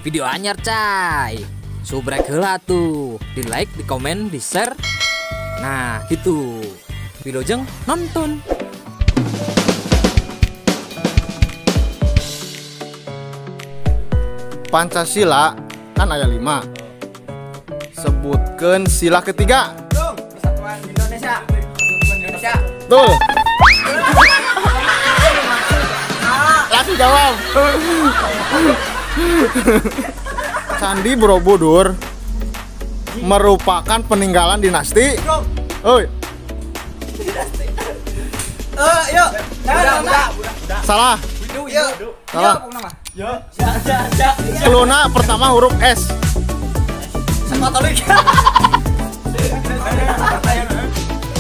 video anyar cai. Subrek heula tuh, di like, di komen, di share. Nah gitu. Wilujeng nonton. Pancasila kan aya 5. Sebutkeun sila ketiga. Persatuan Indonesia. Persatuan Indonesia. Tuh. Langsung jawab. Candi Borobudur merupakan peninggalan dinasti. Oi. Yuk. Salah. Yuk. Salah. Yuk. Keluna pertama huruf S. Katolik.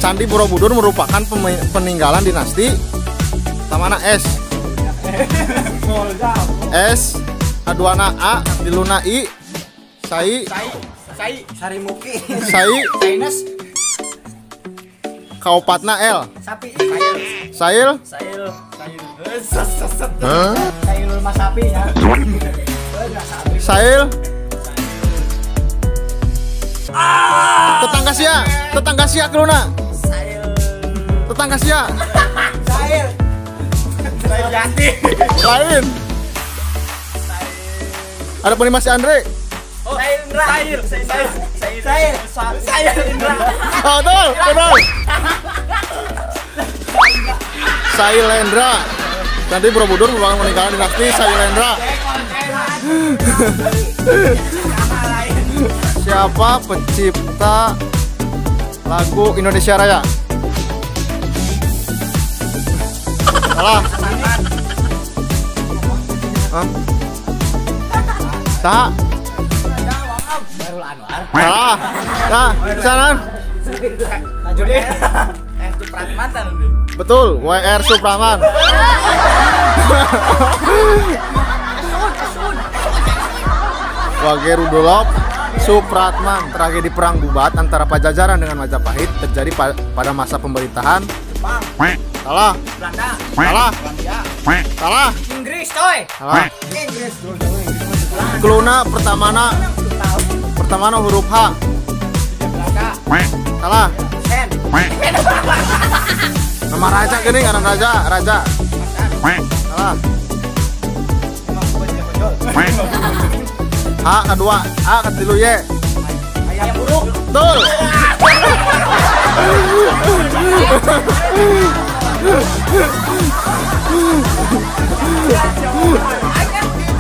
Candi Borobudur merupakan peninggalan dinasti tamana S. S aduana A diluna I Sai Sarimuki. Sai Saines. kaopatna L Sapi. Sail Sail. Sail mas sapi ya. Sail tetangga sia keluna Sail. tetangga sia Sail. Sail ganti. lain ada pun Mas Andre. Sail Indra. Sail Indra. Oh betul Sailendra. Candi Borobudur merupakan peninggalan dinasti Sailendra. Siapa pencipta lagu Indonesia Raya? Salah. Tak. Salah. Nah, sana. Betul, WR Supraman. Wage Rudolf Supratman. Tragedi perang Bubat antara Pajajaran dengan Majapahit terjadi pada masa pemerintahan Salah. Belanda. Salah. Salah. Inggris coy. Salah. Inggris. Keluna pertamana huruf H. Belanda. Salah. Sen. Nama raja gini kan raja. Salah. H kedua, A ketilu Y. Ayam buruk. Betul.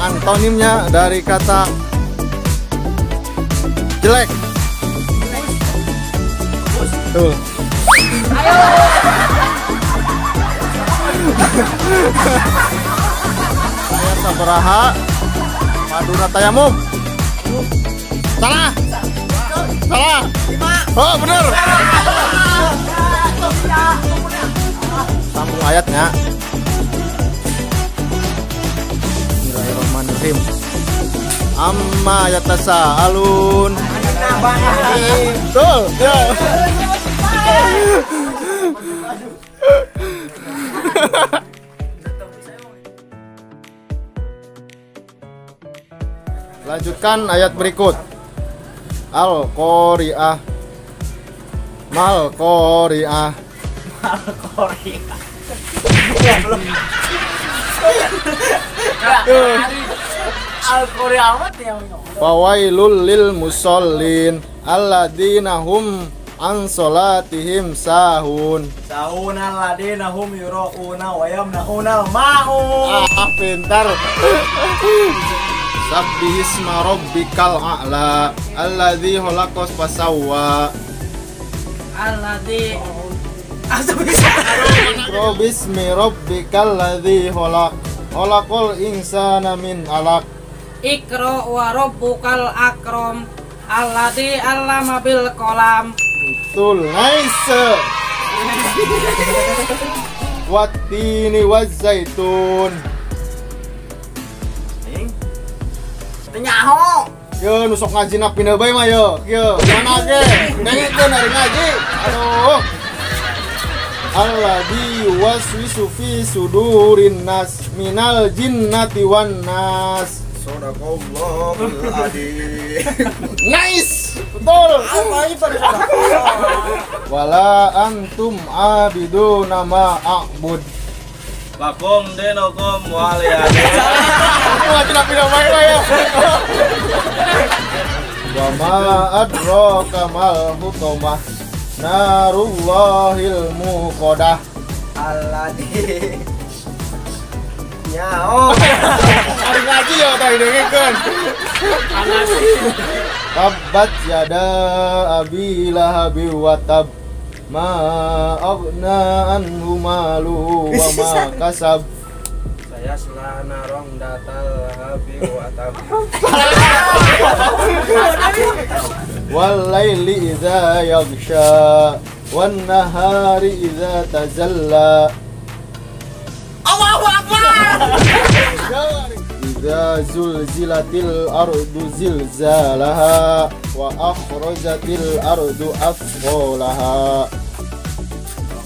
Antonimnya dari kata jelek. Tuh. Saya sabaraha Madura Tayamum. Salah. Oh bener. Sambung ayatnya. Bismillahirrahmanirrahim. Amma yatasaalun. Betul. Ya. Lanjutkan ayat berikut. Al-Qari'ah. Mal-Qari'ah. Al-Qari'ah amat ya. Fawailul lil musallin alladzina hum an salatihim sahun. Sahuna ladina hum yura'una wa yamna'una al-ma'un. Pintar. Sabbihisma rabbikal a'la alladzi khalaqas fasawwa. Alladzi Bismi rabbikal ladzi khalaqal insana min 'alaq. Iqra wa rabbukal akram alladzi 'allama bil qalam. Betul, nice. Wattini wazzaitun. Nyaho. Yo nusok ngaji na pindah bae mah yo. Yo, mana ge? Dengekeun hari ngaji. Aduh. Alladzi waswisu fi sudurin nas minal jinnati wan nas. Sadaqallahul adzim. Nice, betul. Apa itu? Wala antum abiduna ma a'bud. Lakum dinukum waliyadin. Wajib pindah main ya. Wa ma adraka mal hutamah narullahil muqadah. Alladzi nyao. Hari ngaji ya tadi dengekeun. Tabbat yada abi lahabi wa tab ma aghna anhu maluhu wa ma kasab. Saya selana rong datal habi wa tab. Wal laili idza yaghsha wan nahari idza tazalla. Allahu Akbar. Idza zulzilatil ardu zilzalaha wa akhrajatil ardu athqalaha.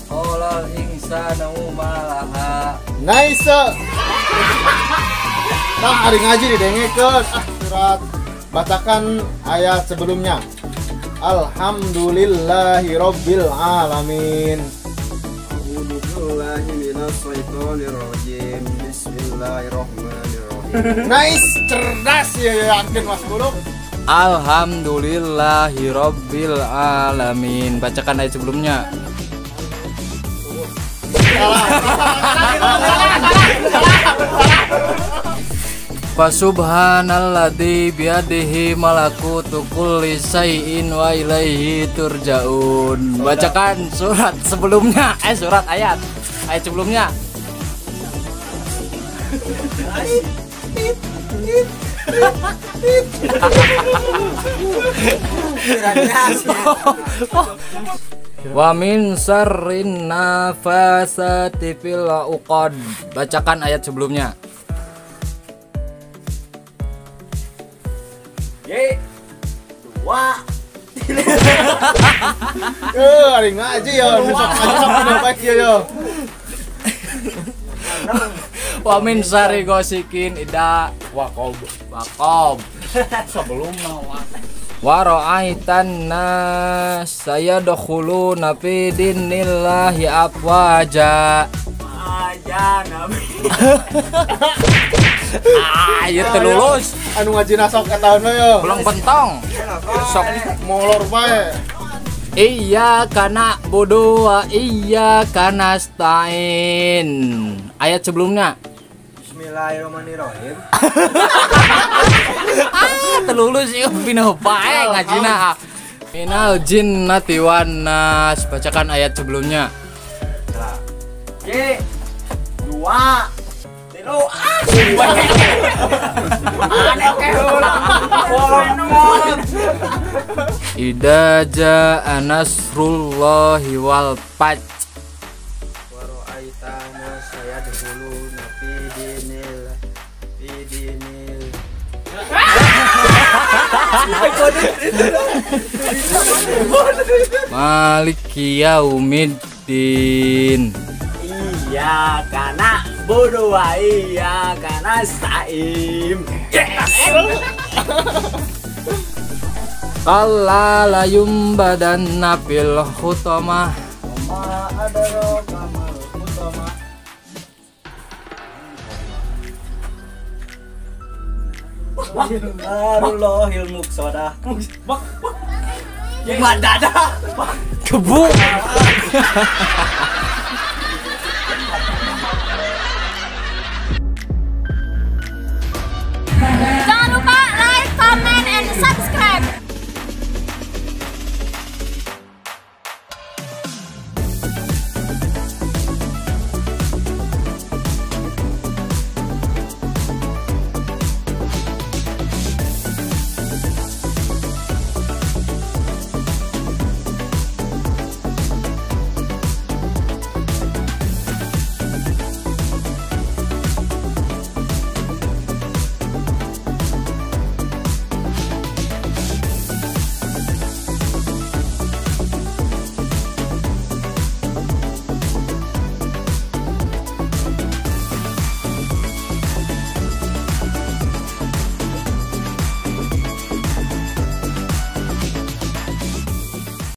Qala insanu malaha. Nice. Nah, hari ngaji didengekeun surat bacakan ayat sebelumnya. Alhamdulillahi rabbil alamin. A'udzu billahi minas syaitonir rajim. Bismillahirrahmanirrahim. Nice, cerdas ya yakin Mas Buluk. Alhamdulillahirabbil alamin. Bacakan ayat sebelumnya. Fasubhanalladzi biyadihi malakutu kulli syai'in wa ilaihi turja'un. Bacakan surat sebelumnya, surat ayat sebelumnya. Wa min syarrin nafasati fil 'uqad. Bacakan ayat sebelumnya. Ye. Dua. Hari ngaji ya, besok ngaji sampai baik ya. Wa min syarri ghasikin idza waqab. Sebelumnya wa ra'aitan nas sayadkhuluna fi dinillahi afwaja. Aja nabi. Ieu teu lulus. Anu ngaji nasok kataun ya. Belum pentong. Sok Molor bae. iya kana bodo wa iya kana stain. Ayat sebelumnya. Bismillahirrahmanirrahim. Terlulus ieu pindah bae ngajina. Minal jinnati wan nas. Bacakan ayat sebelumnya. Ye. Dua. Tilu. Idza jaa nasrullahi wal fath. Wa ra'aitana sayadkhuluna fi dinil. Maliki yaumiddin. Iya karena bodoh iya karena saim. Qalla la yumbadanna fil hutamah. Ma adaro kamal utama. Narullahil muqsadah. Gimana dah? Kebu.